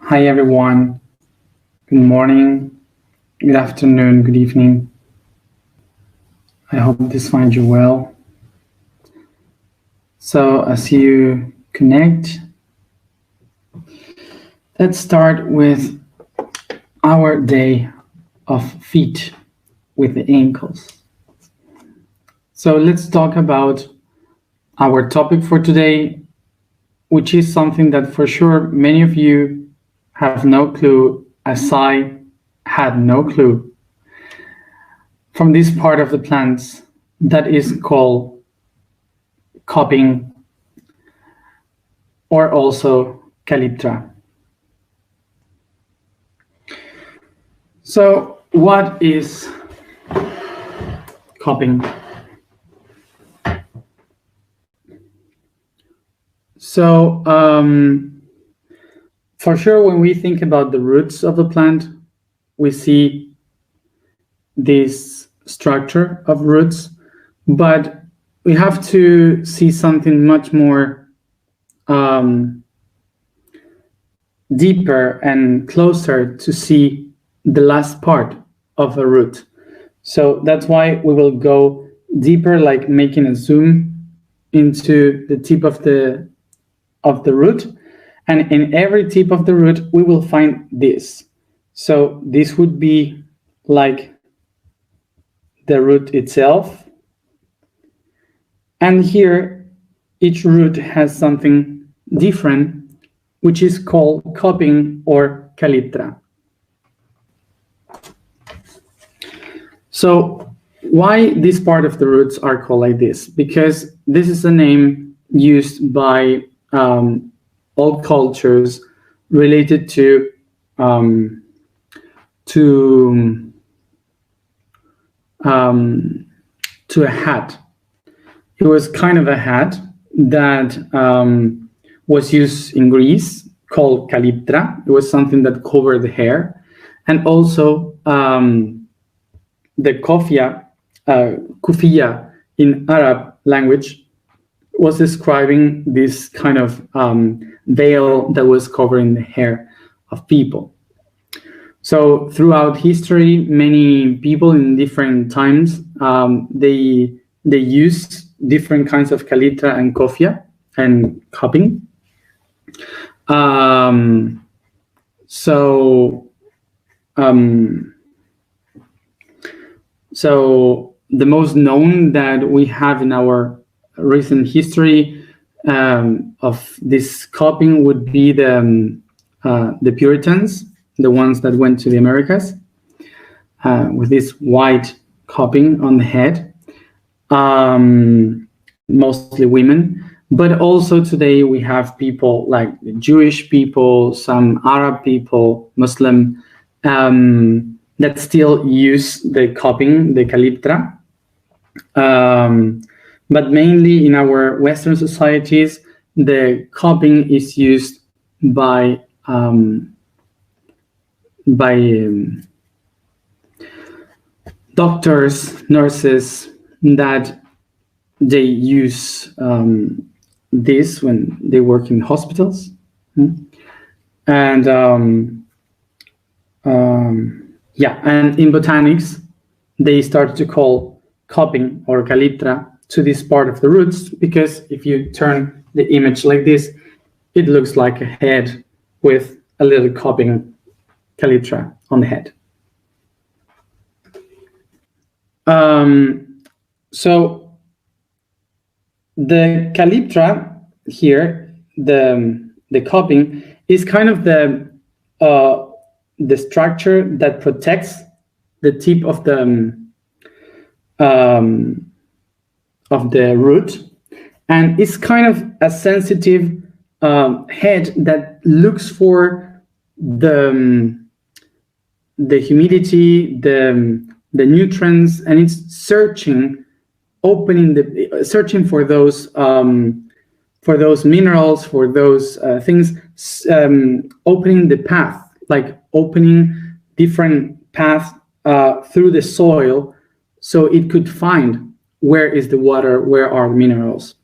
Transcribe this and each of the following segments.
Hi everyone. Good morning, good afternoon, good evening. I hope this finds you well. So as you connect, let's start with our day of feet with the ankles. So let's talk about our topic for today, which is something that for sure many of you have no clue, as I had no clue, from this part of the plants that is called cupping or also Calyptra. So what is cupping? So for sure, when we think about the roots of a plant, we see this structure of roots, but we have to see something much more deeper and closer to see the last part of a root. So that's why we will go deeper, like making a zoom into the tip of the root, and in every tip of the root we will find this. So this would be like the root itself, and here each root has something different, which is called cupping or calyptra. So why this part of the roots are called like this? Because this is a name used by all cultures related to a hat. It was kind of a hat that was used in Greece called calyptra. It was something that covered the hair, and also the kufiya in Arab language was describing this kind of veil that was covering the hair of people. So throughout history, many people in different times, they used different kinds of calyptra and kofia and cupping. So the most known that we have in our recent history of this cupping would be the Puritans, the ones that went to the Americas with this white cupping on the head, mostly women. But also today we have people like the Jewish people, some Arab people, Muslim, that still use the cupping, the calyptra. But mainly in our Western societies, the cupping is used by doctors, nurses, that they use this when they work in hospitals. And and in botanics, they started to call cupping or calyptra to this part of the roots, because if you turn the image like this, it looks like a head with a little cupping calyptra on the head. So the calyptra here, the cupping, is kind of the structure that protects the tip of the root, and it's kind of a sensitive head that looks for the humidity, the nutrients, and it's searching for those minerals, for those things, opening the path, like opening different paths through the soil, so it could find where is the water, where are minerals.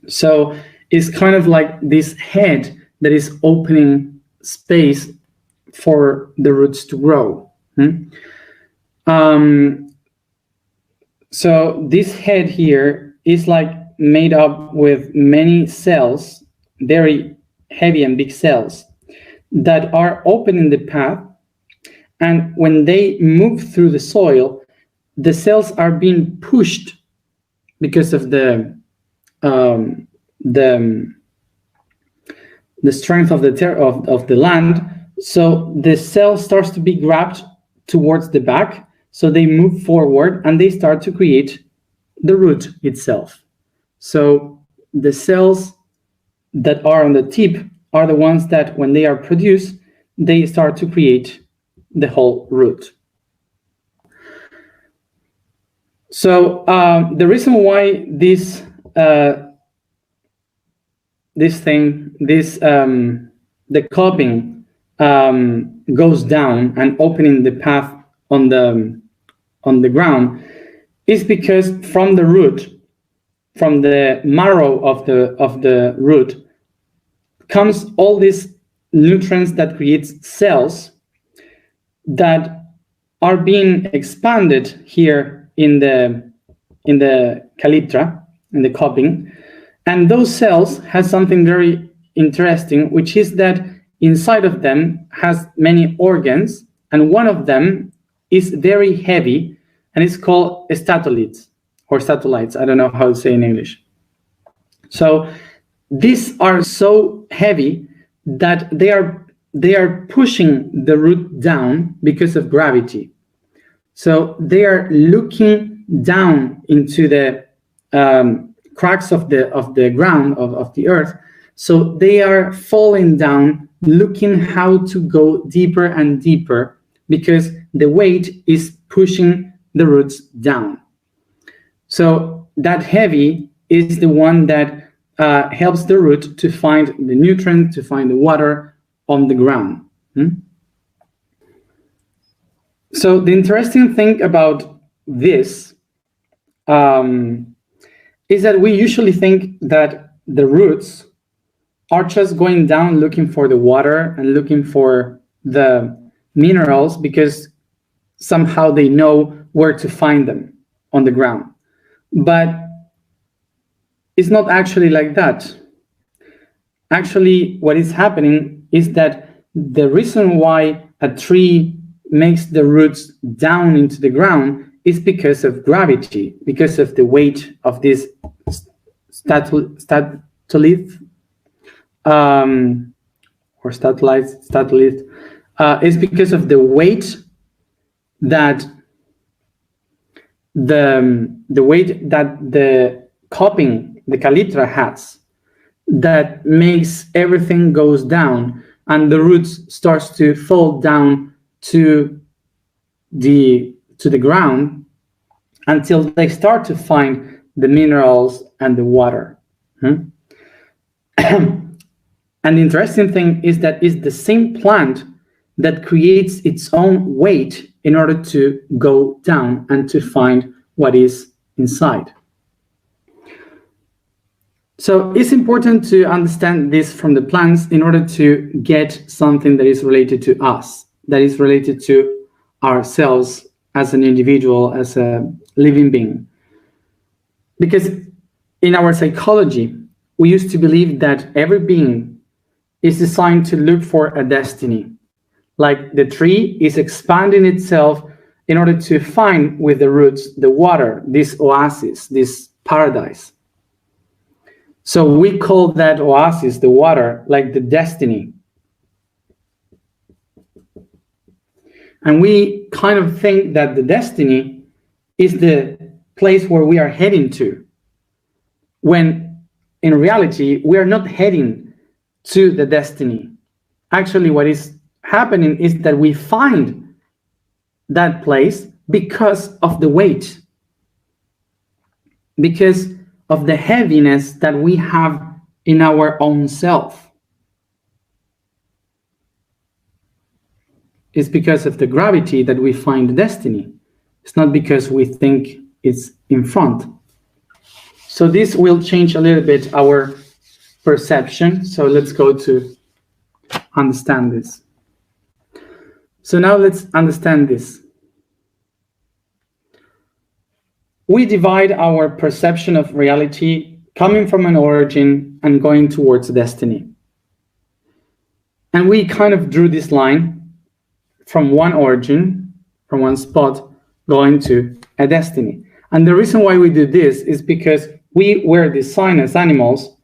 So it's kind of like this head that is opening space for the roots to grow. So this head here is like made up with many cells, very heavy and big cells that are opening the path. And when they move through the soil, the cells are being pushed because of the strength of the land. So the cell starts to be grabbed towards the back. So they move forward and they start to create the root itself. So the cells that are on the tip are the ones that, when they are produced, they start to create the whole root. So the reason why the cupping goes down and opening the path on the ground is because from the root, from the marrow of the root, comes all these nutrients that creates cells that are being expanded here in the calyptra, in the cupping. And those cells has something very interesting, which is that inside of them has many organs, and one of them is very heavy, and it's called statoliths or satellites. I don't know how to say in English. So these are so heavy that they are pushing the root down because of gravity. So they are looking down into the cracks of the ground of the earth. So they are falling down, looking how to go deeper and deeper, because the weight is pushing the roots down. So that heavy is the one that helps the root to find the nutrient, to find the water on the ground. So the interesting thing about this is that we usually think that the roots are just going down looking for the water and looking for the minerals because somehow they know where to find them on the ground. But it's not actually like that. Actually, what is happening is that the reason why a tree makes the roots down into the ground is because of gravity, because of the weight of this statolith, or statolith, is because of the weight that the cupping, the calyptra has, that makes everything goes down, and the roots starts to fall down to the ground until they start to find the minerals and the water. And the interesting thing is that it's the same plant that creates its own weight in order to go down and to find what is inside. So it's important to understand this from the plants in order to get something that is related to us, that is related to ourselves as an individual, as a living being. Because in our psychology, we used to believe that every being is designed to look for a destiny. Like the tree is expanding itself in order to find with the roots the water, this oasis, this paradise. So we call that oasis, the water, like the destiny. And we kind of think that the destiny is the place where we are heading to, when in reality, we are not heading to the destiny. Actually, what is happening is that we find that place because of the weight, because of the heaviness that we have in our own self. It's because of the gravity that we find destiny. It's not because we think it's in front. So this will change a little bit our perception. So let's go to understand this. So now let's understand this. We divide our perception of reality coming from an origin and going towards destiny. And we kind of drew this line from one origin, from one spot, going to a destiny. And the reason why we do this is because we were designed as animals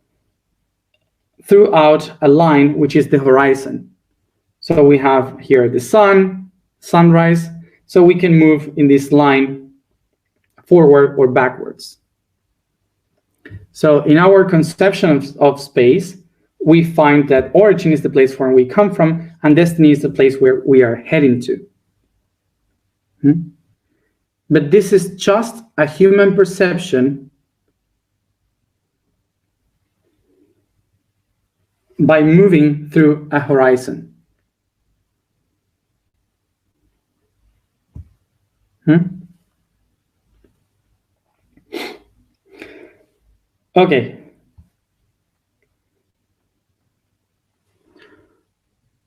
throughout a line, which is the horizon. So we have here the sun, sunrise, so we can move in this line forward or backwards. So in our conception of space, we find that origin is the place where we come from, and destiny is the place where we are heading to. But this is just a human perception by moving through a horizon. Okay.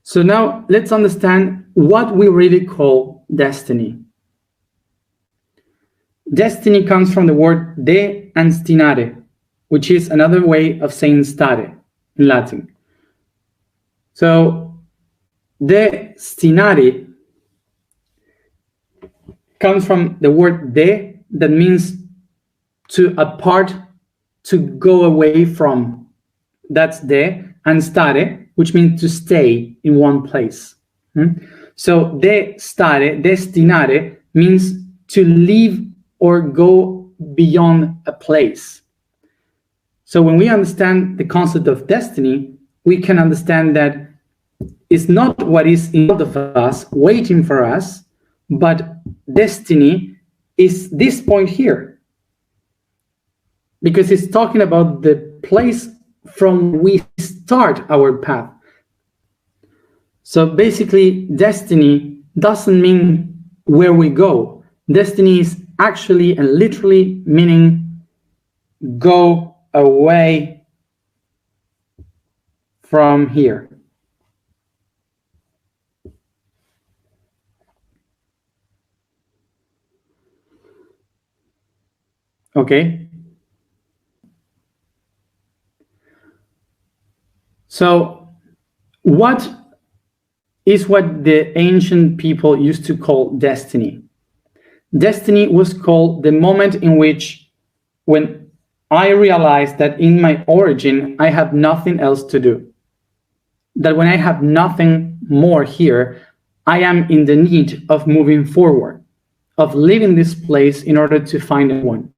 So now let's understand what we really call destiny. Destiny comes from the word de and stinare, which is another way of saying stare in Latin. So destinare comes from the word de, that means to apart, to go away from. That's de, and stare, which means to stay in one place. So de stare, destinare, means to leave or go beyond a place. So when we understand the concept of destiny, we can understand that it's not what is in front of us waiting for us, but destiny is this point here, because it's talking about the place from we start our path. So basically, destiny doesn't mean where we go. Destiny is actually and literally meaning go away from here. Okay. So what the ancient people used to call destiny? Destiny was called the moment in which, when I realized that in my origin, I have nothing else to do. That when I have nothing more here, I am in the need of moving forward, of leaving this place in order to find a one.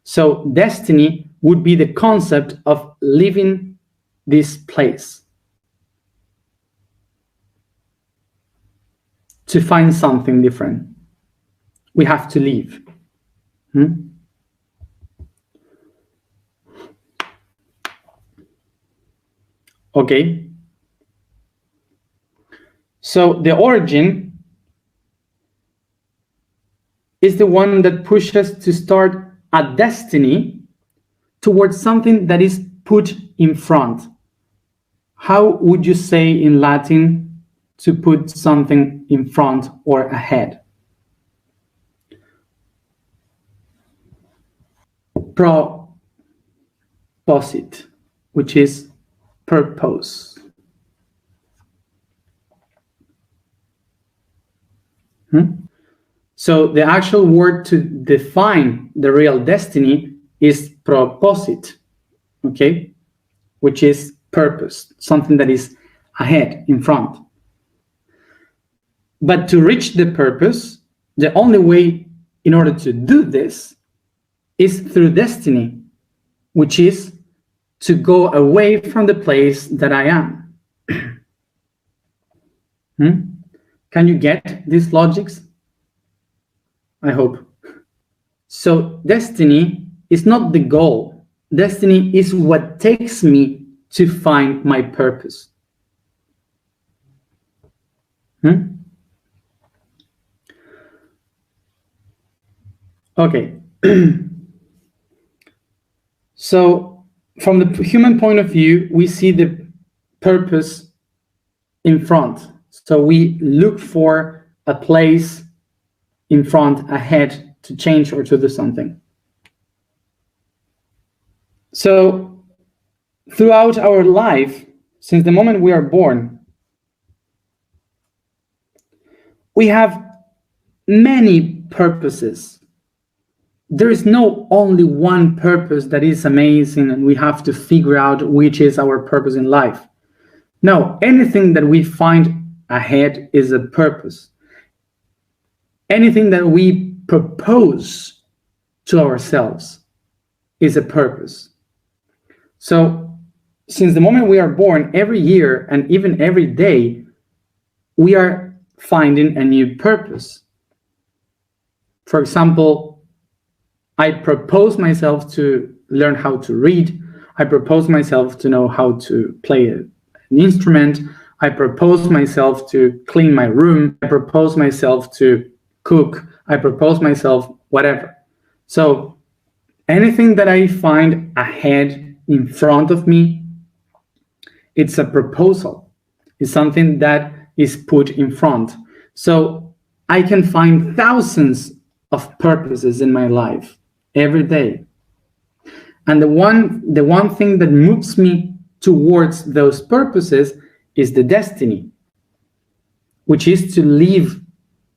So destiny would be the concept of leaving this place to find something different. We have to leave. Okay. So the origin is the one that pushes us to start a destiny towards something that is put in front. How would you say in Latin to put something in front or ahead? Proposite, which is purpose. So the actual word to define the real destiny is proposite, okay, which is purpose, something that is ahead, in front. But to reach the purpose, the only way in order to do this is through destiny, which is to go away from the place that I am. Can you get these logics? I hope. So destiny is not the goal. Destiny is what takes me to find my purpose. Okay. So from the human point of view, we see the purpose in front. So we look for a place in front, ahead, to change or to do something. So throughout our life, since the moment we are born, we have many purposes. There is no only one purpose that is amazing and we have to figure out which is our purpose in life. No, anything that we find ahead is a purpose. Anything that we propose to ourselves is a purpose. So since the moment we are born, every year and even every day, we are finding a new purpose. For example, I propose myself to learn how to read. I propose myself to know how to play an instrument. I propose myself to clean my room. I propose myself to cook. I propose myself whatever. So anything that I find ahead in front of me, it's a proposal. It's something that is put in front. So I can find thousands of purposes in my life every day. And the one thing that moves me towards those purposes is the destiny, which is to leave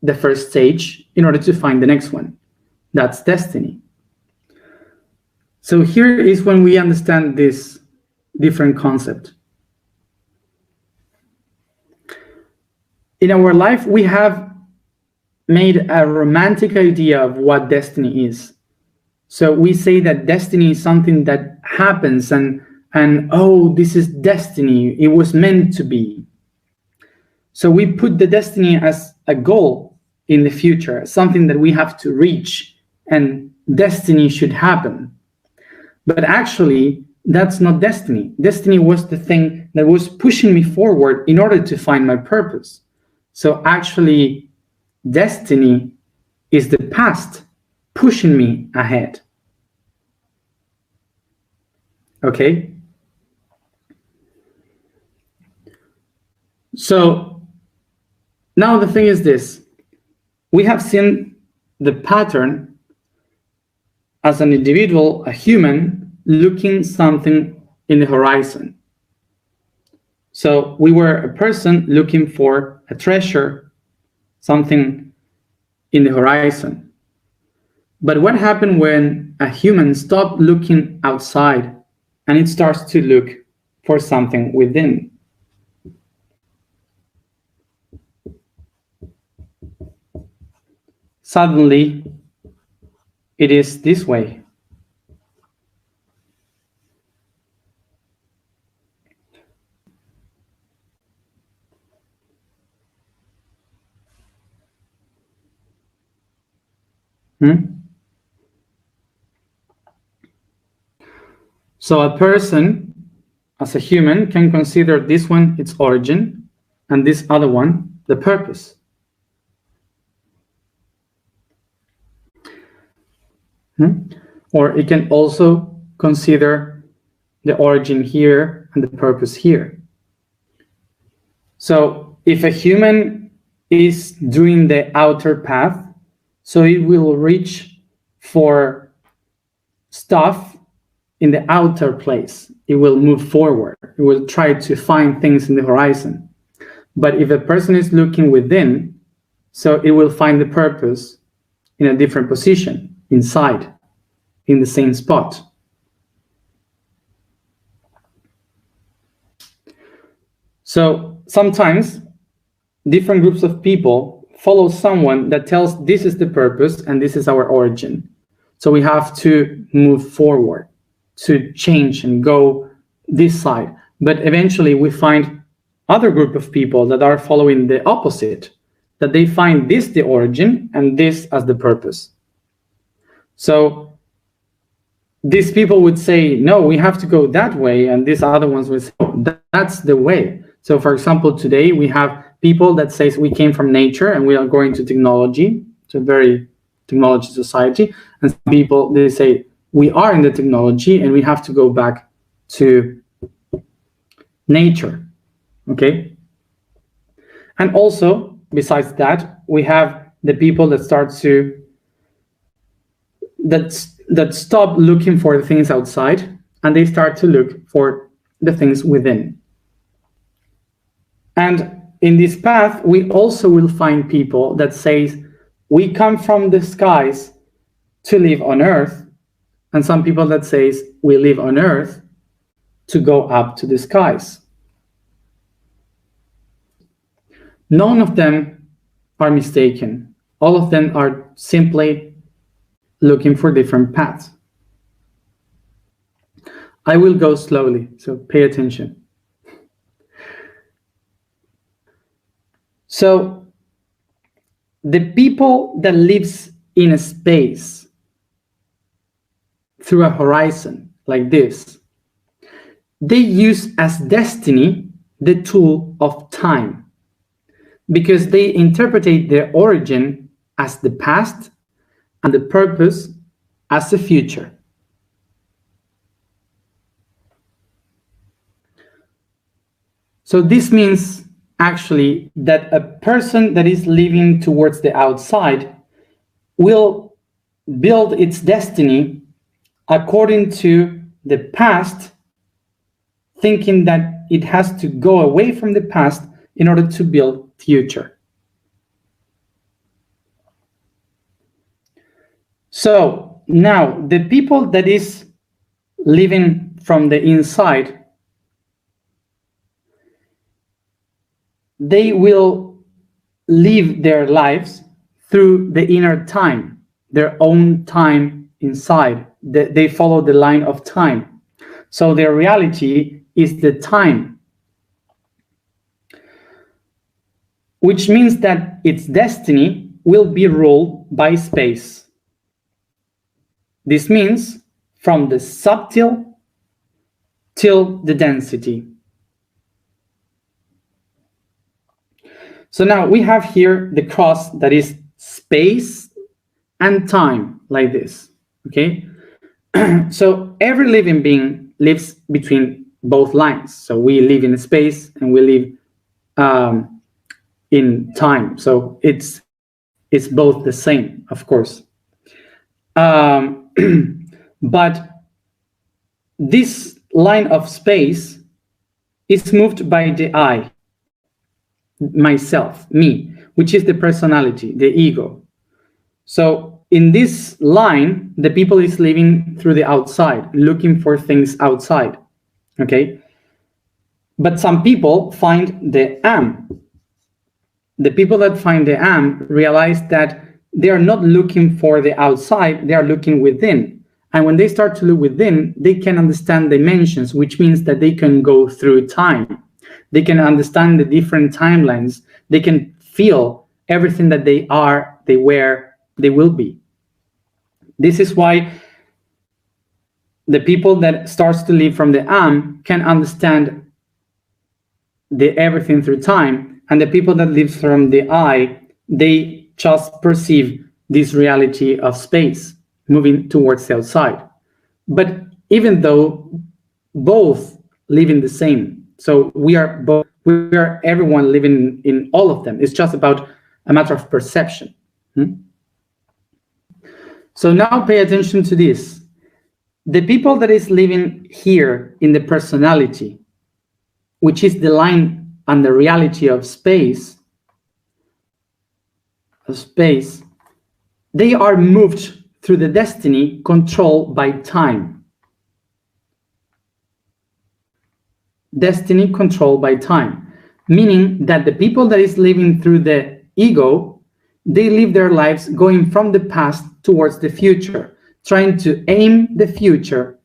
the first stage in order to find the next one. That's destiny. So here is when we understand this different concept. In our life, we have made a romantic idea of what destiny is. So we say that destiny is something that happens and oh, this is destiny. It was meant to be. So we put the destiny as a goal in the future, something that we have to reach, and destiny should happen. But actually, that's not destiny. Destiny was the thing that was pushing me forward in order to find my purpose. So actually, destiny is the past pushing me ahead. Okay? So now the thing is this. We have seen the pattern as an individual, a human, looking something in the horizon. So we were a person looking for a treasure, something in the horizon. But what happened when a human stopped looking outside and it starts to look for something within? Suddenly, it is this way. So a person, as a human, can consider this one its origin and this other one the purpose. Or it can also consider the origin here and the purpose here. So if a human is doing the outer path, so it will reach for stuff in the outer place. It will move forward. It will try to find things in the horizon. But if a person is looking within, so it will find the purpose in a different position, inside, in the same spot. So sometimes different groups of people follow someone that tells this is the purpose and this is our origin. So we have to move forward, to change and go this side. But eventually we find other group of people that are following the opposite, that they find this the origin and this as the purpose. So these people would say, no, we have to go that way, and these other ones would say, oh, that's the way. So for example, today we have people that says we came from nature and we are going to technology, to a very technology society, and some people, they say we are in the technology and we have to go back to nature. Okay? And also, besides that, we have the people that stop looking for the things outside, and they start to look for the things within. And in this path, we also will find people that says, we come from the skies to live on earth, and some people that says, we live on earth to go up to the skies. None of them are mistaken. All of them are simply looking for different paths. I will go slowly, so pay attention. So the people that lives in a space through a horizon like this, they use as destiny the tool of time, because they interpretate their origin as the past and the purpose as the future. So this means actually that a person that is living towards the outside will build its destiny according to the past, thinking that it has to go away from the past in order to build future. So now the people that is living from the inside, they will live their lives through the inner time, their own time inside. They follow the line of time. So their reality is the time, which means that its destiny will be ruled by space. This means from the subtle till the density. So now we have here the cross that is space and time, like this, okay? So every living being lives between both lines. So we live in space and we live in time. So it's both the same, of course. But this line of space is moved by the I, myself, me, which is the personality, the ego. So in this line, the people is living through the outside, looking for things outside, okay? But some people find the am. The people that find the am realize that they are not looking for the outside, they are looking within. And when they start to look within, they can understand dimensions, which means that they can go through time. They can understand the different timelines. They can feel everything that they are, they were, they will be. This is why the people that starts to live from the am can understand the everything through time, and the people that live from the I, they just perceive this reality of space moving towards the outside. But even though both live in the same, so we are everyone living in all of them. It's just about a matter of perception. So now pay attention to this. The people that is living here in the personality, which is the line and the reality of space, they are moved through the destiny controlled by time. Destiny controlled by time, meaning that the people that is living through the ego, they live their lives going from the past towards the future, trying to aim the future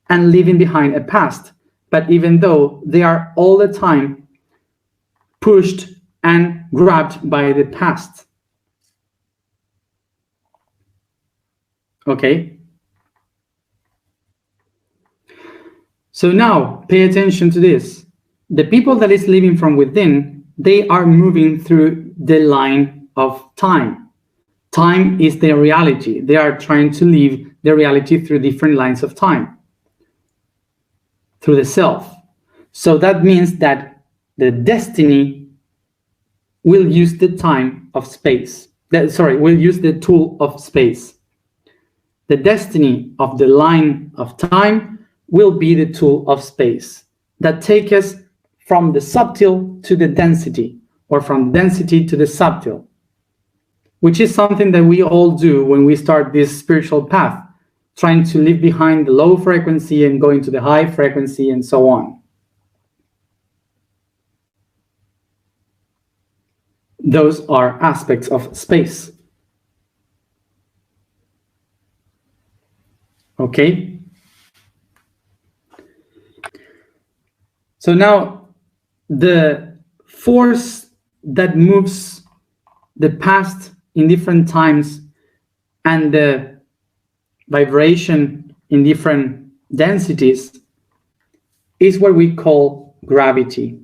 and leaving behind a past. But even though they are all the time pushed and grabbed by the past. Okay? So now pay attention to this. The people that is living from within, they are moving through the line of time. Time is their reality. They are trying to live their reality through different lines of time, through the self. So that means that the destiny we'll use the time of space. We'll use the tool of space. The destiny of the line of time will be the tool of space that take us from the subtle to the density, or from density to the subtle, which is something that we all do when we start this spiritual path, trying to leave behind the low frequency and going to the high frequency and so on. Those are aspects of space. Okay? So now, the force that moves the past in different times and the vibration in different densities is what we call gravity.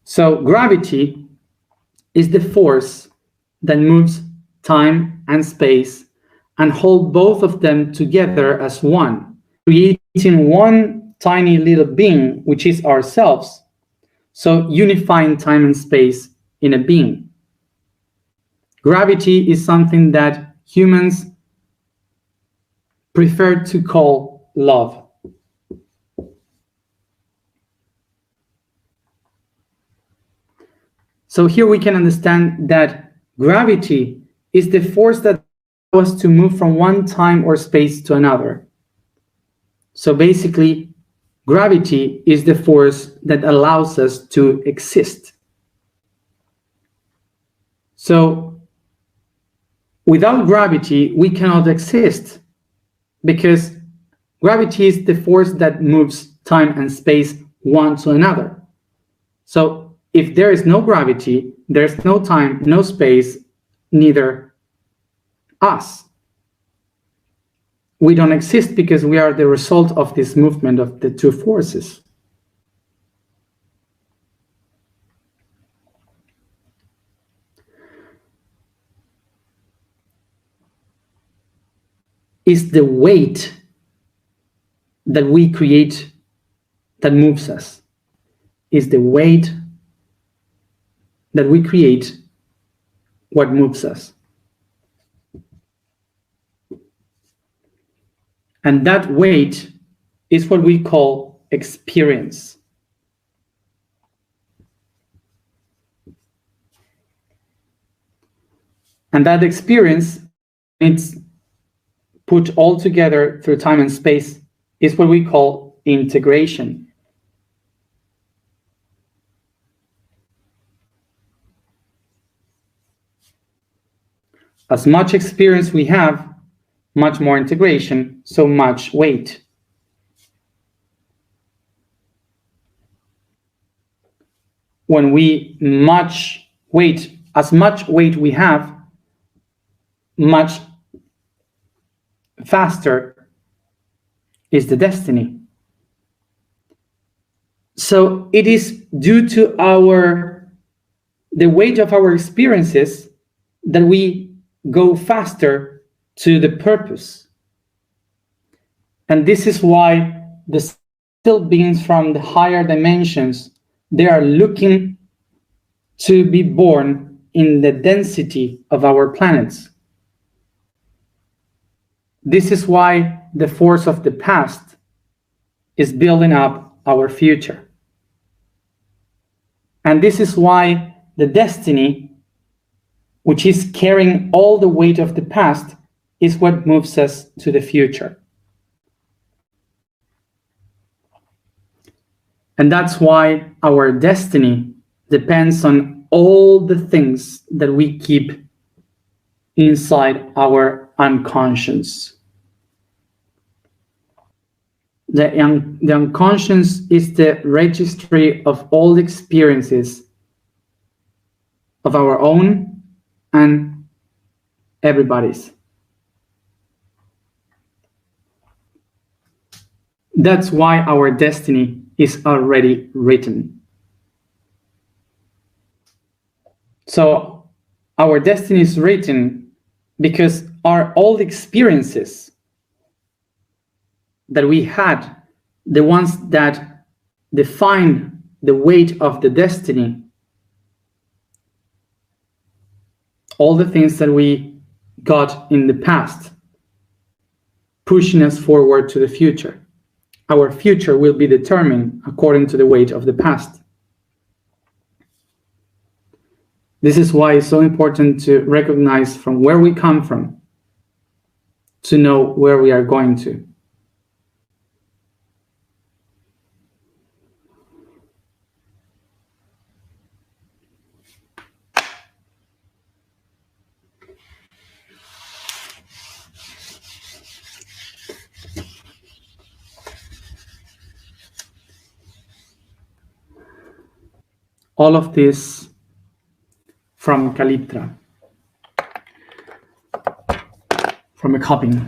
So gravity is the force that moves time and space and hold both of them together as one, creating one tiny little being, which is ourselves. So unifying time and space in a being. Gravity is something that humans prefer to call love. So here we can understand that gravity is the force that allows us to move from one time or space to another. So basically, gravity is the force that allows us to exist. So without gravity, we cannot exist, because gravity is the force that moves time and space one to another. So if there is no gravity, there's no time, no space, neither us. We don't exist because we are the result of this movement of the two forces. It's the weight that we create that moves us. It's the weight that we create what moves us. And that weight is what we call experience. And that experience, it's put all together through time and space, is what we call integration. As much experience we have, much more integration, so much weight. When we as much weight we have, much faster is the destiny. So it is due to the weight of our experiences that we go faster to the purpose. And this is why the still beings from the higher dimensions, they are looking to be born in the density of our planets. This is why the force of the past is building up our future. And this is why the destiny, which is carrying all the weight of the past, is what moves us to the future. And that's why our destiny depends on all the things that we keep inside our unconscious. The unconscious is the registry of all the experiences of our own and everybody's. That's why our destiny is already written. So our destiny is written because all the experiences that we had, the ones that define the weight of the destiny, all the things that we got in the past, pushing us forward to the future. Our future will be determined according to the weight of the past. This is why it's so important to recognize from where we come from to know where we are going to. All of this from Calyptra, from a copying.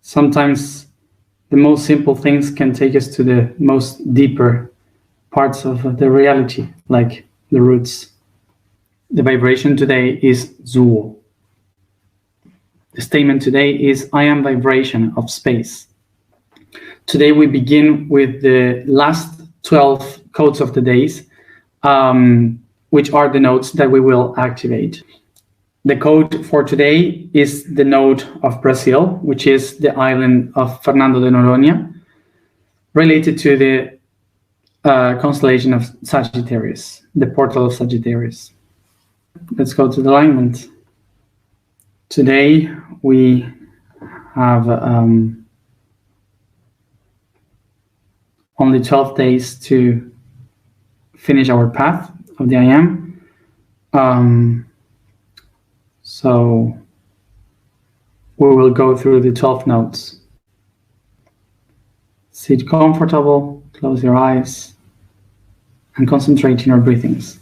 Sometimes the most simple things can take us to the most deeper parts of the reality, like the roots. The vibration today is Zuo. The statement today is, I am vibration of space. Today we begin with the last 12 codes of the days, which are the nodes that we will activate. The code for today is the node of Brazil, which is the island of Fernando de Noronha, related to the constellation of Sagittarius, the portal of Sagittarius. Let's go to the alignment. Today we have only 12 days to finish our path of the I Am. So we will go through the 12 notes. Sit comfortable, close your eyes, and concentrate in your breathings.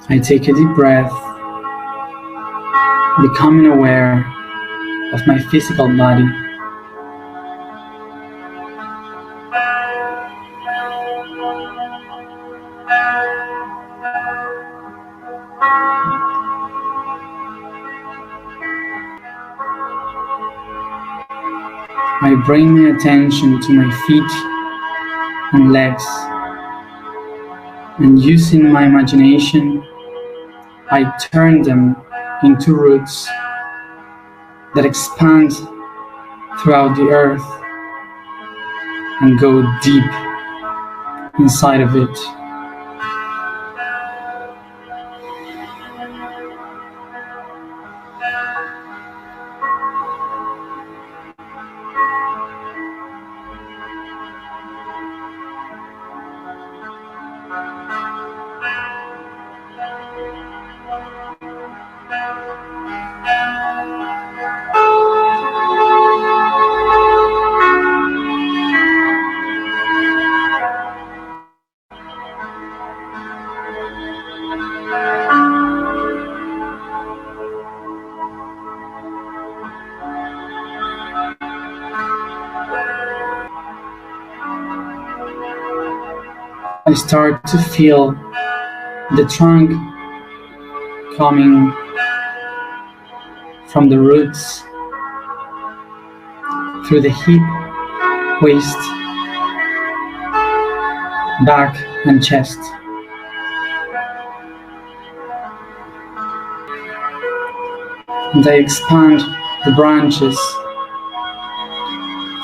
I take a deep breath, becoming aware of my physical body. I bring my attention to my feet and legs, and using my imagination, I turn them into roots that expand throughout the earth and go deep inside of it. I start to feel the trunk coming from the roots through the hip, waist, back, and chest. And I expand the branches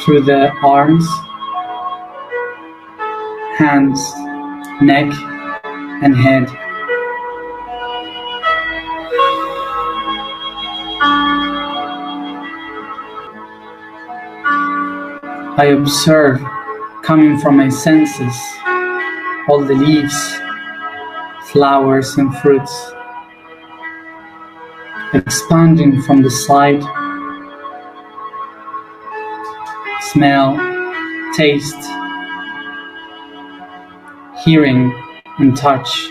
through the arms, hands, neck, and head. I observe, coming from my senses, all the leaves, flowers, and fruits, expanding from the sight, smell, taste, hearing, and touch.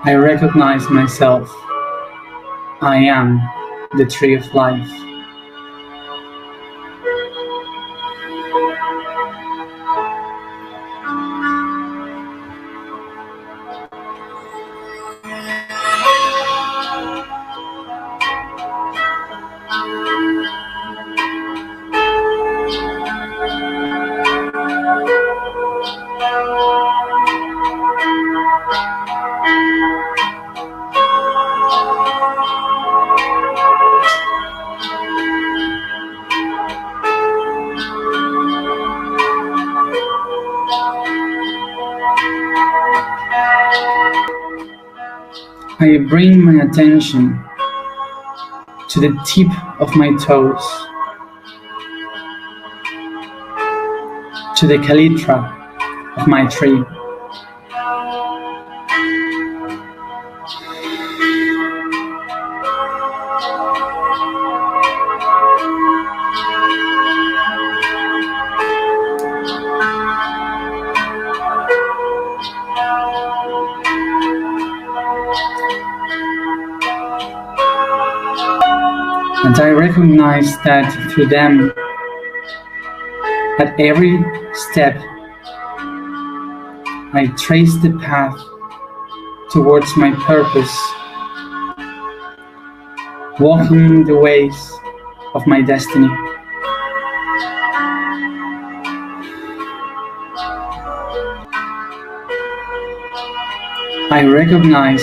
I recognize myself. I am the tree of life. I bring my attention to the tip of my toes, to the calytra of my tree. And I recognize that through them, at every step, I trace the path towards my purpose, walking the ways of my destiny. I recognize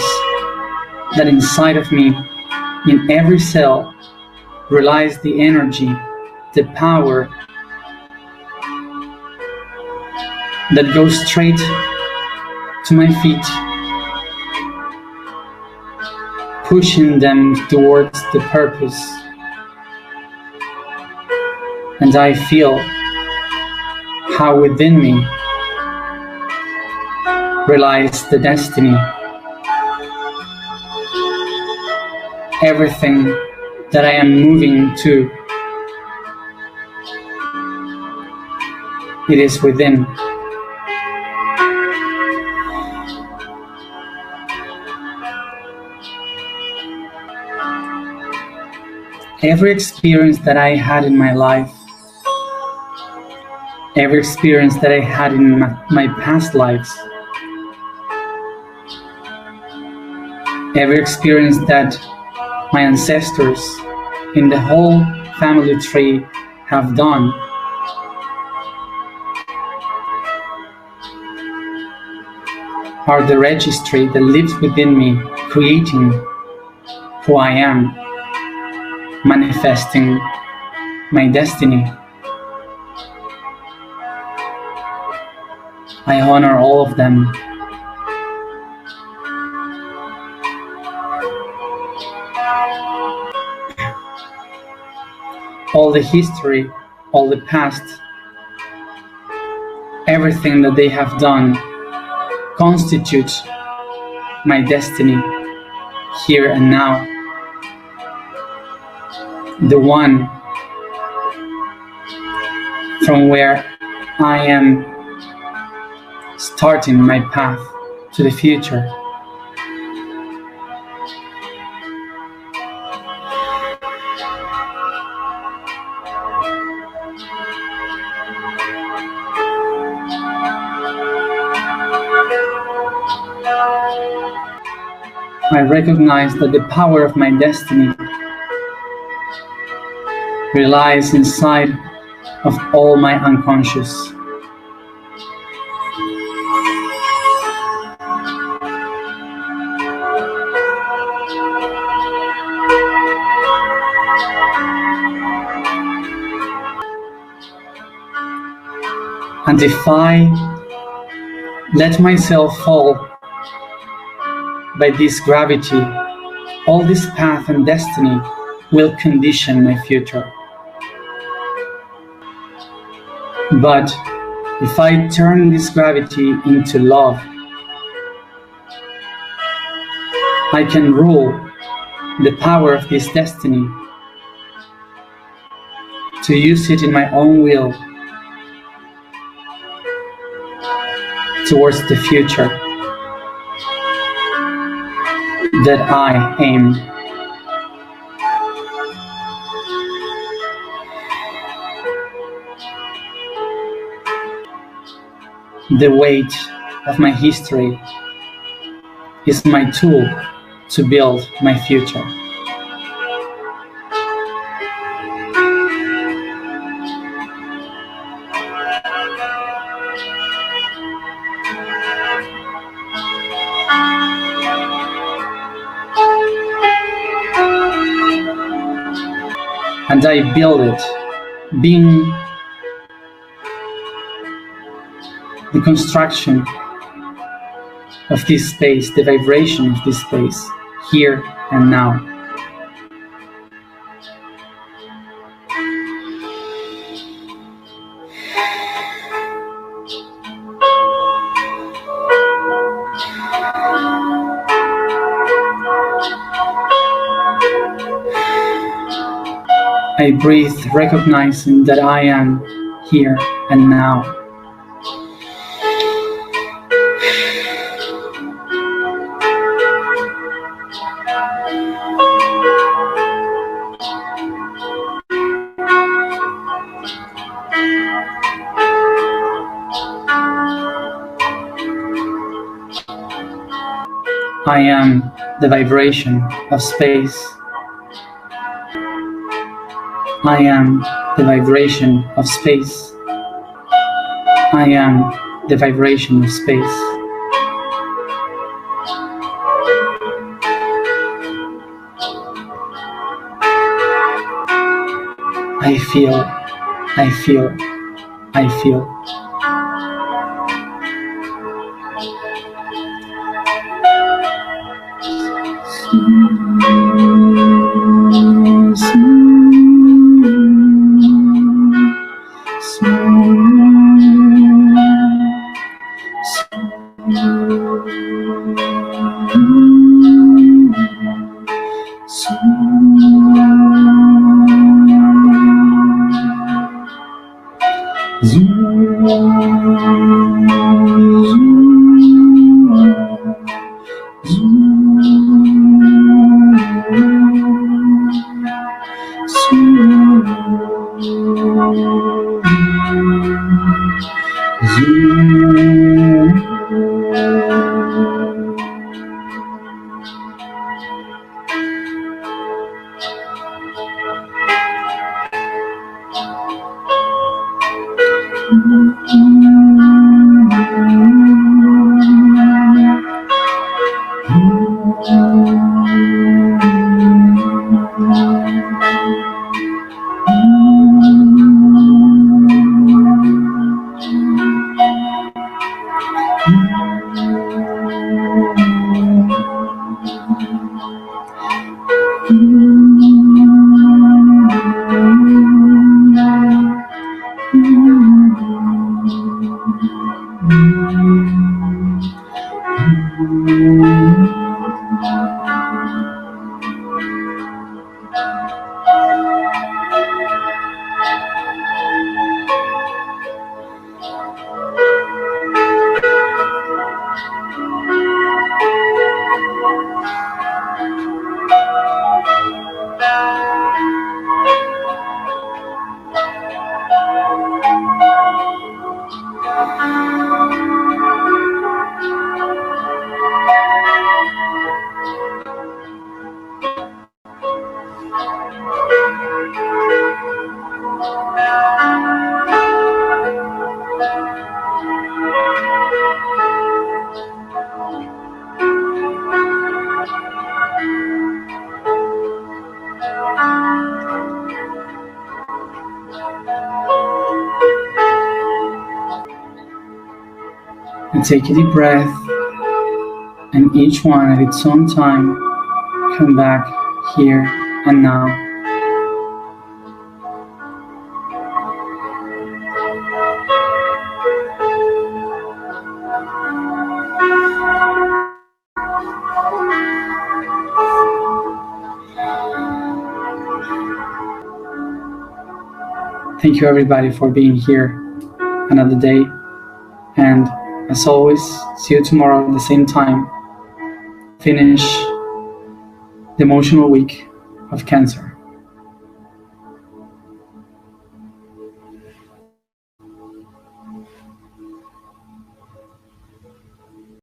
that inside of me, in every cell, relies the energy, the power that goes straight to my feet, pushing them towards the purpose. And I feel how within me relies the destiny. Everything that I am moving to It is within. Every experience that I had in my life, every experience that I had in my past lives, every experience that my ancestors in the whole family tree have done, are the registry that lives within me, creating who I am, manifesting my destiny. I honor all of them. All the history, all the past, everything that they have done constitutes my destiny here and now. The one from where I am starting my path to the future. I recognize that the power of my destiny relies inside of all my unconscious. And if I let myself fall by this gravity, all this path and destiny will condition my future. But if I turn this gravity into love, I can rule the power of this destiny to use it in my own will towards the future that I aim. The weight of my history is my tool to build my future. And I build it, being the construction of this space, the vibration of this space, here and now. I breathe, recognizing that I am here and now. I am the vibration of space. I am the vibration of space. I am the vibration of space. I feel, I feel, I feel. And take a deep breath, and each one at its own time, come back here and now. Thank you everybody for being here another day, and as always, see you tomorrow at the same time. Finish the emotional week of Cancer.